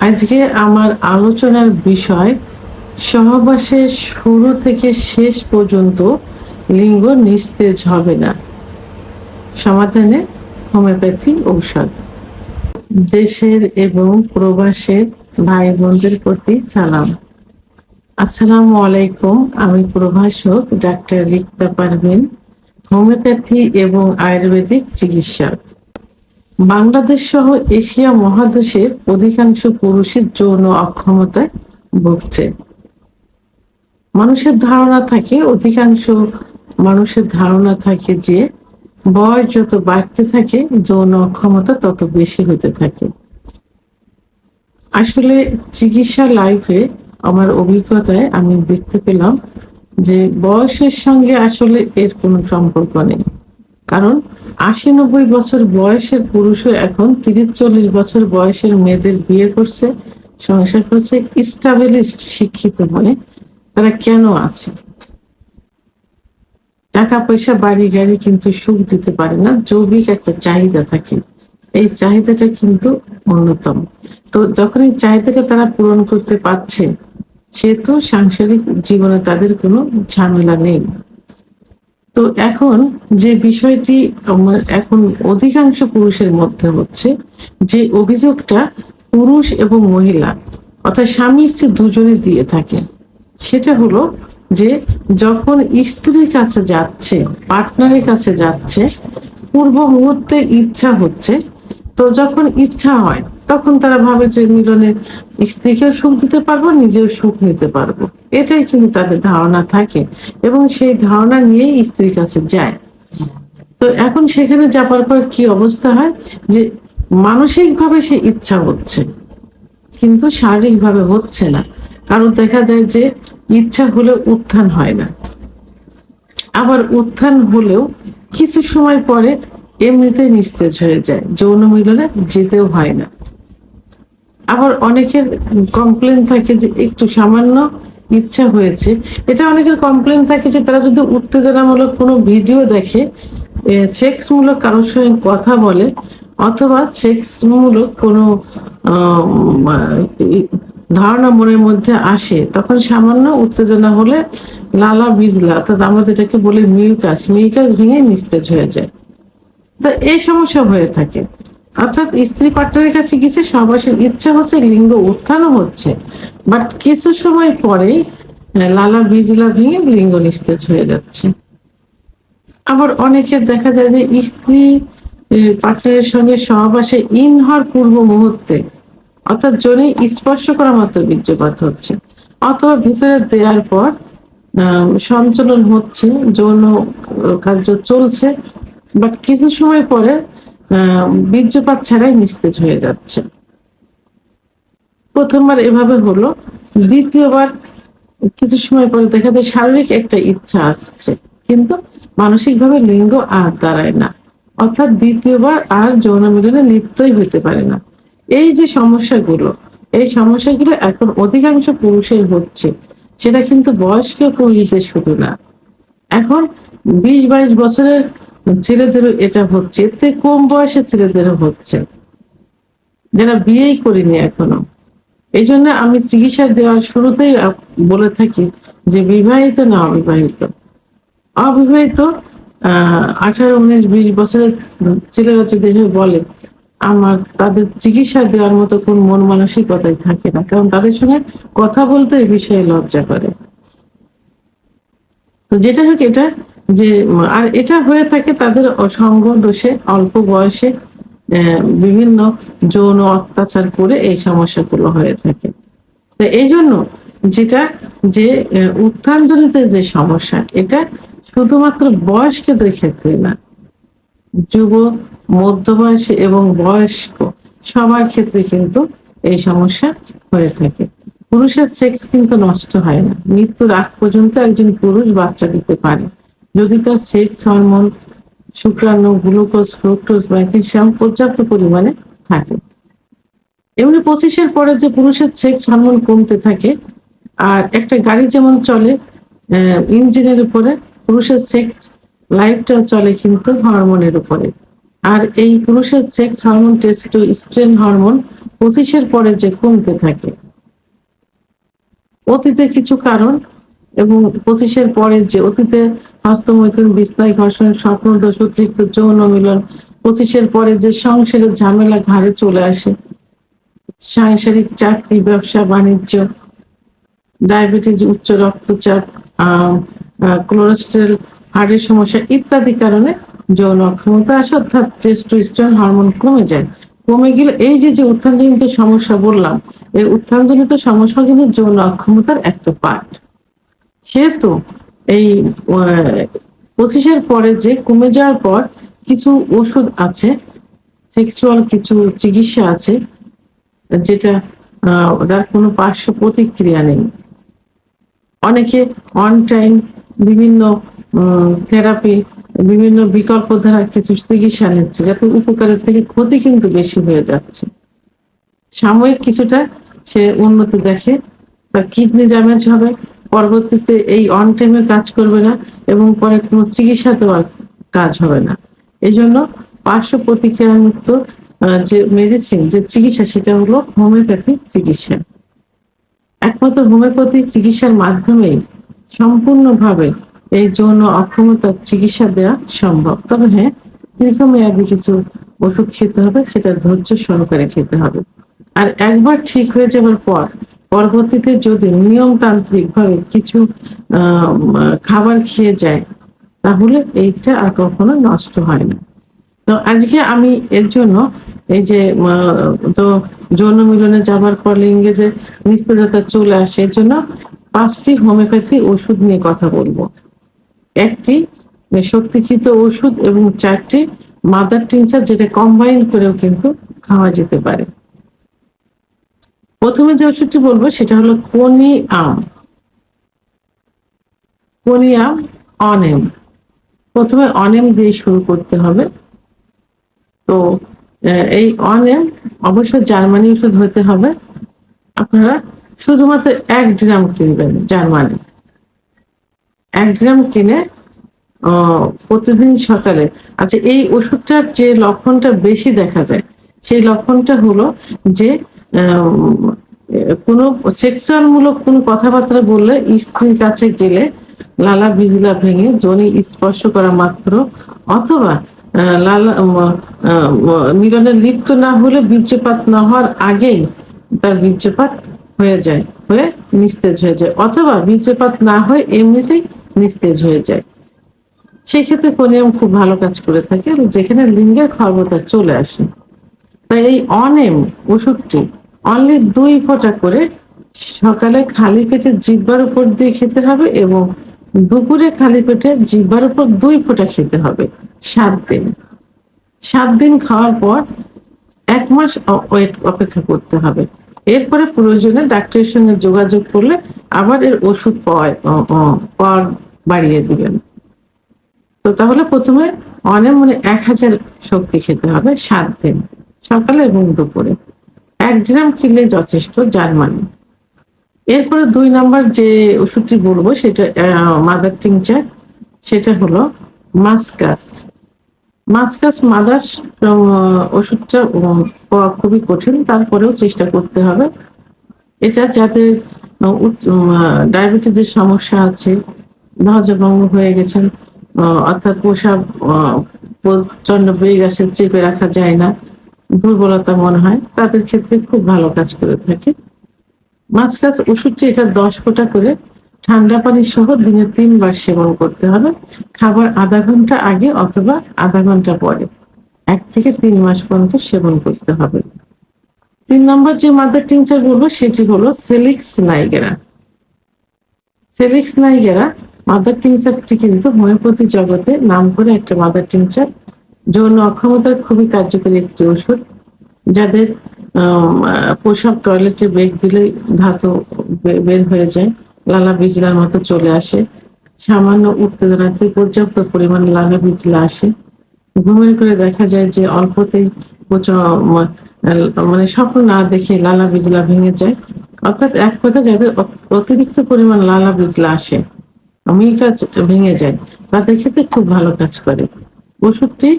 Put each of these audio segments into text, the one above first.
আজকে আমার আলোচনার বিষয় সহবাসের শুরু থেকে শেষ পর্যন্ত লিঙ্গ নিস্তেজ হবে না, সমাধানে হোমিওপ্যাথি ঔষধ। দেশের এবং প্রবাসের ভাই বোনদের প্রতি সালাম। আসসালামু আলাইকুম। আমি প্রভাষক ডাক্তার রিক্তা পারভিন, হোমিওপ্যাথি এবং আয়ুর্বেদিক চিকিৎসক। বাংলাদেশ সহ এশিয়া মহাদেশের অধিকাংশ পুরুষের যৌন অক্ষমতায় ভুগছে। অধিকাংশ মানুষের ধারণা থাকে যে বয়স যত বাড়তে থাকে যৌন অক্ষমতা তত বেশি হতে থাকে। আসলে চিকিৎসা লাইফে আমার অভিজ্ঞতায় আমি দেখতে পেলাম যে বয়সের সঙ্গে আসলে এর কোনো সম্পর্ক নেই। কারণ ৮০-৯০ বছর বয়সের পুরুষও এখন ৩০-৪০ বছর বয়সের মেয়েদের বিয়ে করছে, সংসার করছে, স্টাবলিশড শিক্ষিত হয়ে। তারা কেন আছে? টাকা পয়সা বাড়ি গাড়ি কিন্তু সুখ দিতে পারে না, জৈবিক একটা চাহিদা থাকে। এই চাহিদাটা কিন্তু অন্যতম। তো যখন এই চাহিদাটা তারা পূরণ করতে পারছে, সেহেতু সাংসারিক জীবনে তাদের কোনো ঝামেলা নেই। তো এখন যে বিষয়টি এখন অধিকাংশ পুরুষের মধ্যে হচ্ছে, যে অভিযোগটা পুরুষ এবং মহিলা অর্থাৎ স্বামী স্ত্রী দুজনে দিয়ে থাকে, সেটা হলো যে যখন স্ত্রীর কাছে যাচ্ছে, পার্টনারের কাছে যাচ্ছে, পূর্ব মুহূর্তে ইচ্ছা হচ্ছে, তো যখন ইচ্ছা হয় তখন তারা ভাবে যে মিলনে স্ত্রীকেও সুখ দিতে পারবো, নিজেও সুখ নিতে পারবো। এটাই কিন্তু তাদের ধারণা থাকে এবং সেই ধারণা নিয়েই স্ত্রীর কাছে যায়। তো এখন সেখানে যাবার পর কি অবস্থা হয় যে মানসিক ভাবে সে ইচ্ছা হচ্ছে কিন্তু শারীরিক ভাবে হচ্ছে না। কারণ দেখা যায় যে ইচ্ছা হলে উত্থান হয় না, আবার উত্থান হলেও কিছু সময় পরে এমনিতে নিস্তেজ হয়ে যায়, যৌন মিলনে যেতেও হয় না। আবার অনেকের কমপ্লেন থাকে যে একটু সামান্য ইচ্ছা হয়েছে, এটা অনেকের কমপ্লেন থাকে যে তারা যদি উত্তেজনামূলক কোনো ভিডিও দেখে, সেক্স মূলক কারোর সঙ্গে কথা বলে, অথবা সেক্স মূলক কোনো ধারণা মনের মধ্যে আসে, তখন সামান্য উত্তেজনা হলে লালা বিজলা, অর্থাৎ আমরা যেটাকে বলি মিউকাস ভেঙে নিস্তেজ হয়ে যায়। তো এই সমস্যা হয়ে থাকে। অর্থাৎ স্ত্রী পার্টনারের কাছে গেছে, সহবাসের ইচ্ছা হচ্ছে, লিঙ্গ উত্থানও হচ্ছে, বাট কিছু সময় পরেই লালা বিজলা ভেঙে লিঙ্গ নিস্তেজ হয়ে যাচ্ছে। আবার অনেকের দেখা যায় যে স্ত্রী পার্টনারের সঙ্গে সহবাসে ইন হওয়ার পূর্ব মুহূর্তে, অর্থাৎ জনি স্পর্শ করা মাত্র বীর্যপাত হচ্ছে, অথবা ভিতরে দেওয়ার পর সঞ্চালন হচ্ছে, যৌন কার্য চলছে, বাট কিছু সময় পরে বীর্যপাত ছাড়াই নিস্তেজ হয়ে যাচ্ছে। প্রথমবার এভাবে হলো, দ্বিতীয়বার কিছু সময় পরে দেখা যায় শারীরিক একটা ইচ্ছা আসছে কিন্তু মানসিকভাবে লিঙ্গ আর দাঁড়ায় না, অর্থাৎ দ্বিতীয়বার আর যৌন মিলনে লিপ্তই হতে পারে না। এই যে সমস্যাগুলো, এই সমস্যাগুলো এখন অধিকাংশ পুরুষের হচ্ছে। সেটা কিন্তু বয়স্ক পুরুষদের শুধু না, এখন 20-22 বছরের ছেলেদেরও এটা হচ্ছে, এতে কম বয়সের ছেলেদেরও হচ্ছে, যারা বিয়েই করেনি এখনো। এই জন্য আমি চিকিৎসা দেওয়ার শুরুতেই বলে থাকি যে বিবাহিত না অবিবাহিত, 18-19-20 বছরের ছেলেরা যদি বলে, আমার তাদের চিকিৎসা দেওয়ার মতো কোন মন মানসিকতাই থাকে না, কারণ তাদের সঙ্গে কথা বলতে এই বিষয়ে লজ্জা করে। তো যেটা হোক, এটা যে আর এটা হয়ে থাকে তাদের অসঙ্গ দোষে, অল্প বয়সে বিভিন্ন যৌন অত্যাচার করে এই সমস্যাগুলো হয়ে থাকে। তো এই জন্য যেটা যে উত্থানজনিত যে সমস্যা, এটা শুধুমাত্র বয়স্কদের ক্ষেত্রে না, যুব, মধ্যবয়সী এবং বয়স্ক সবার ক্ষেত্রে কিন্তু এই সমস্যা হয়ে থাকে। পুরুষের সেক্স কিন্তু নষ্ট হয় না, মৃত্যুর আগ পর্যন্ত একজন পুরুষ বাচ্চা দিতে পারে যদি তার সেক্স হরমোন, শুক্রাণু, গ্লুকোজ, ফ্রুক্টোজ, ম্যাগনেসিয়াম পর্যাপ্ত পরিমাণে থাকে। এমনি 25-এর পরে যে পুরুষের সেক্স হরমোন কমতে থাকে, আর একটা গাড়ি যেমন চলে ইঞ্জিনের উপরে, পুরুষের সেক্স লাইফটা চলে কিন্তু হরমোনের উপরে। আর এই পুরুষের সেক্স হরমোন টেস্টোস্টেরন হরমোন 25-এর পরে যে কমতে থাকে, অতীতে কিছু কারণ এবং 25-এর পরে যে অতীতে হস্তমৈথুন, বিছনায় ঘর্ষণ, স্বপ্নদোষ, অতিরিক্ত যৌন মিলন, 25-এর পরে যে সংসারের ঝামেলা ঘাড়ে চলে আসে, সাংসারিক চাকরি, ব্যবসা বাণিজ্য, ডায়াবেটিস, উচ্চ রক্তচাপ, কোলেস্টেরল, হার্টের সমস্যা ইত্যাদি কারণে যৌন অক্ষমতা আসে, অর্থাৎ টেস্টোস্টেরন হরমোন কমে যায়। কমে গেলে এই যে উত্থানজনিত সমস্যা বললাম, এই উত্থানজনিত সমস্যা কিন্তু যৌন অক্ষমতার একটা পার্ট। সেহেতু এই 25-এর পরে যে কমে যাওয়ার পর কিছু ওষুধ আছে, সেক্সুয়াল কিছু চিকিৎসা আছে যেটা যার কোনো পার্শ্ব প্রতিক্রিয়া নেই। অনেকে অন টাইম বিভিন্ন থেরাপি, বিভিন্ন বিকল্প ধারা কিছু চিকিৎসা নিচ্ছে, যাতে উপকারের থেকে ক্ষতি কিন্তু বেশি হয়ে যাচ্ছে। সাময়িক কিছুটা সে উন্নতি দেখে, তার কিডনি ড্যামেজ হবে, পরবর্তীতে এই অন টাইমে কাজ করবে না এবং পরে কোনো চিকিৎসাতেও আর কাজ হবে না। এজন্য পার্শ্ব প্রতিক্রিয়া মুক্ত যে মেডিসিন, যে চিকিৎসা, সেটা হলো হোমিওপ্যাথিক চিকিৎসা। একমাত্র হোমিওপ্যাথি চিকিৎসার মাধ্যমেই সম্পূর্ণভাবে এই যৌন অক্ষমতার চিকিৎসা দেওয়া সম্ভব। তবে হ্যাঁ, দীর্ঘমেয়াদী কিছু ওষুধ খেতে হবে, সেটা ধৈর্য সহকারে খেতে হবে। আর একবার ঠিক হয়ে যাওয়ার পর পরবর্তীতে যদি নিয়মতান্ত্রিক ভাবে কিছু খাবার খেয়ে যায়, তাহলে এইটা আর কখনো নষ্ট হয় না। তো আজকে আমি এর জন্য এই যে তো যৌন মিলনে যাবার পর লিঙ্গে যে নিস্তেজতা চলে আসে, এর জন্য 5টি হোমিওপ্যাথি ওষুধ নিয়ে কথা বলবো। একটি শক্তিকৃত ওষুধ এবং 4টি মাদার টিনচার, যেটা কম্বাইন করেও কিন্তু খাওয়া যেতে পারে। প্রথমে যে ওষুধটি বলবো সেটা হলো কোনিআম। কোনিআম অনেম। প্রথমে অনেম দিয়ে শুরু করতে হবে। তো এই অনেম অবশ্যই জার্মানি ওষুধ হতে হবে। আপনারা শুধুমাত্র 1 গ্রাম কিনবেন জার্মানি। 1 গ্রাম কিনে প্রতিদিন সকালে, আচ্ছা এই ওষুধটার যে লক্ষণটা বেশি দেখা যায়, সেই লক্ষণটা হলো যে কোনো সেক্সুয়াল মূলক কোনো কথাবার্তা বললে, স্ত্রীর কাছে গেলে লালা বিজলা ভেঙে যোনি স্পর্শ করা মাত্র, অথবা মিলনে লিপ্ত না হলে, বীর্যপাত না হওয়ার আগেই তার বীর্যপাত হয়ে যায়, হয়ে নিস্তেজ হয়ে যায়, অথবা বীর্যপাত না হয়ে এমনিতেই নিস্তেজ হয়ে যায়। সেক্ষেত্রে কোনিয়াম খুব ভালো কাজ করে থাকে, যেখানে লিঙ্গের খর্বতা চলে আসে। তাই এই অনেম ওষুধটি অনলি 2 ফোঁটা করে সকালে খালি পেটে জিহ্বার উপর দিয়ে খেতে হবে এবং দুপুরে খালি পেটে জিহ্বার উপর 2 ফোঁটা খেতে হবে 7 দিন। 7 দিন খাওয়ার পর 1 মাস ওয়েট অপেক্ষা করতে হবে। এরপরে প্রয়োজনে ডাক্তারের সঙ্গে যোগাযোগ করলে আবার এর ওষুধ পাওয়ার বাড়িয়ে দিবেন। তো তাহলে প্রথমে অনেম মানে 1000 শক্তি খেতে হবে 7 দিন, সকালে এবং দুপুরে। 1 গ্রাম খেলে যথেষ্ট জার্মানি। এরপরে 2 নাম্বার যে ওষুধটি বলবো সেটা মাদার টিংচার, সেটা হলো মাস্কাস। মাস্কাস মাদার ওষুধটা পাওয়া খুবই কঠিন, তারপরেও চেষ্টা করতে হবে। এটা যাদের ডায়াবেটিসের সমস্যা আছে, ধ্বজভঙ্গ হয়ে গেছেন, অর্থাৎ প্রসাব প্রচন্ড বেগ আসে, চেপে রাখা যায় না, দুর্বলতা মনে হয়, তাদের ক্ষেত্রে খুব ভালো কাজ করে থাকে মাস্কাস ওষুধটি। এটা 10 ফোঁটা করে ঠান্ডা পানি সহ দিনে 3 বার সেবন করতে হবে, খাবার আধা ঘন্টা আগে অথবা আধা ঘন্টা পরে। 1 থেকে 3 মাস পর্যন্ত সেবন করতে হবে। 3 নম্বর যে মাদার টিংচার বলবো সেটি হলো সেলিক্স নাইগেরা। সেলিক্স নাইগেরা মাদার টিংচারটি কিন্তু হোমিওপ্যাথি জগতে নাম করে একটা মাদার টিংচার। যৌন অক্ষমতার খুবই কার্যকরী একটি ওষুধ। যাদের প্রসাব টয়লেটে বেগ দিলে ধাতু বের হয়ে যায়, লালা বিজলার মতো চলে আসে, সামান্য উত্তেজনাতে পর্যাপ্ত পরিমাণ লালা বিজলা আসে, ঘুমের করে দেখা যায় যে অল্পতেই মানে স্বপ্ন না দেখে লালা বিজলা ভেঙে যায়, অর্থাৎ এক কথা যাদের অতিরিক্ত পরিমাণ লালা বিজলা আসে, মিউকাস ভেঙে যায়, তাদের ক্ষেত্রে খুব ভালো কাজ করে ওষুধটি।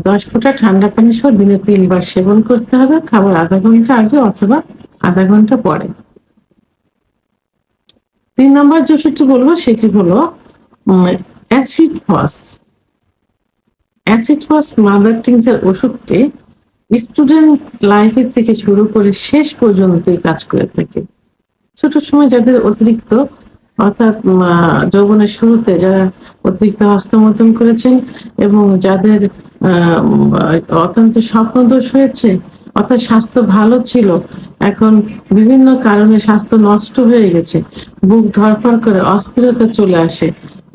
10 ফোঁটা ঠান্ডা পানি সহ দিনে 3 বার সেবন করতে হবে, খাবার আধা ঘন্টা আগে অথবা আধা ঘন্টা পরে। 3 নম্বর যে ওষুধটি বলবো সেটি হলো অ্যাসিড ফস। অ্যাসিড ফস মাদার টিংচার ওষুধটি স্টুডেন্ট লাইফের থেকে শুরু করে শেষ পর্যন্ত কাজ করে থাকে। ছোট সময় যাদের অতিরিক্ত অর্থাৎ যৌবনের শুরুতে যারা অতিরিক্ত হস্তমৈথুন করেছেন এবং যাদের অত্যন্ত স্বপ্নদোষ হয়েছে, অর্থাৎ স্বাস্থ্য ভালো ছিল, এখন বিভিন্ন কারণে স্বাস্থ্য নষ্ট হয়ে গেছে, বুক ধড়ফড় করে অস্থিরতা চলে আসে,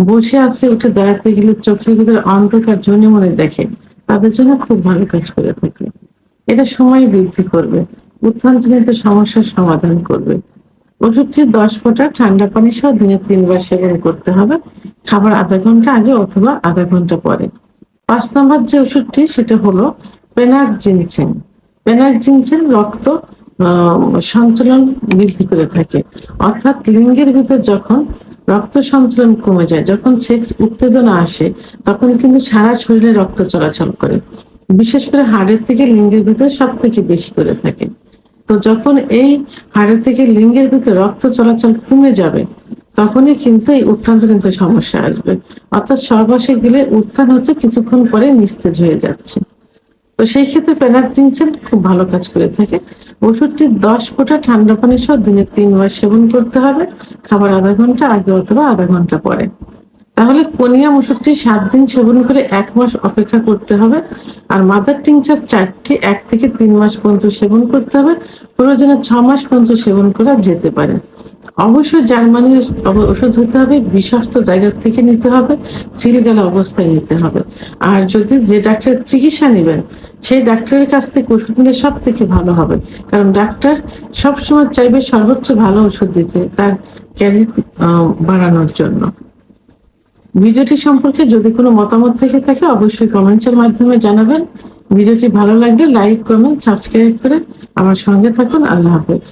বসে আছে উঠে দাঁড়াতে গেলে চোখের ভিতরে অন্ধকার ঝুনি মনে দেখে, তাদের জন্য খুব ভালো কাজ করে থাকে। এটা সময় বৃদ্ধি করবে, উত্থানজনিত সমস্যার সমাধান করবে। ওষুধটি 10 ফোঁটা ঠান্ডা পানি সহ দিনে 3 বার সেবন করতে হবে, খাবার আধা ঘন্টা আগে অথবা আধা ঘন্টা পরে। 5 নম্বর যে ওষুধটি সেটা হলো পেনাকজিনসেন। পেনাকজিনসেন রক্ত সঞ্চালন বৃদ্ধি করে থাকে, অর্থাৎ লিঙ্গের ভিতর যখন রক্ত সঞ্চালন কমে যায়, যখন সেক্স উত্তেজনা আসে, তখন কিন্তু সারা শরীরে রক্ত চলাচল করে, বিশেষ করে হাড়ের থেকে লিঙ্গের ভিতরে সব থেকে বেশি করে থাকে। তো যখন এই হাড়ের থেকে লিঙ্গের ভিতরে রক্ত চলাচল কমে যাবে, তখনই কিন্তু এই উত্থানজনিত সমস্যা আসবে, অর্থাৎ সর্বশেষ গেলে উত্থান হচ্ছে কিছুক্ষণ পরে নিস্তেজ হয়ে যাচ্ছে। তো সেই ক্ষেত্রে পেনাকজিনসেন খুব ভালো কাজ করে থাকে। ওষুধটি 10 ফোঁটা ঠান্ডা পানি সহ দিনে 3 বার সেবন করতে হবে, খাবার আধা ঘন্টা আগে অথবা আধা ঘন্টা পরে। তাহলে কোনিয়াম ওষুধটি 7 দিন সেবন করে 1 মাস অপেক্ষা করতে হবে, আর মাদার টিংচার 4টি 1 থেকে 3 মাস পর্যন্ত সেবন করতে হবে, প্রয়োজনে 6 মাস পর্যন্ত সেবন করা যেতে পারে। অবশ্যই জার্মানির ওষুধ হতে হবে, বিশ্বস্ত জায়গা থেকে নিতে হবে, সিলগালা অবস্থায় নিতে হবে। আর যদি যে ডাক্তারের চিকিৎসা নেবেন সেই ডাক্তারের কাছ থেকে ওষুধ নিলে সব থেকে ভালো হবে, কারণ ডাক্তার সবসময় চাইবে সর্বোচ্চ ভালো ওষুধ দিতে, তার ক্যারিয়ার বাড়ানোর জন্য। ভিডিওটি সম্পর্কে যদি কোনো মতামত থেকে থাকে অবশ্যই কমেন্টসের মাধ্যমে জানাবেন। ভিডিওটি ভালো লাগলে লাইক, কমেন্ট, সাবস্ক্রাইব করে আমার সঙ্গে থাকুন। আল্লাহ হাফেজ।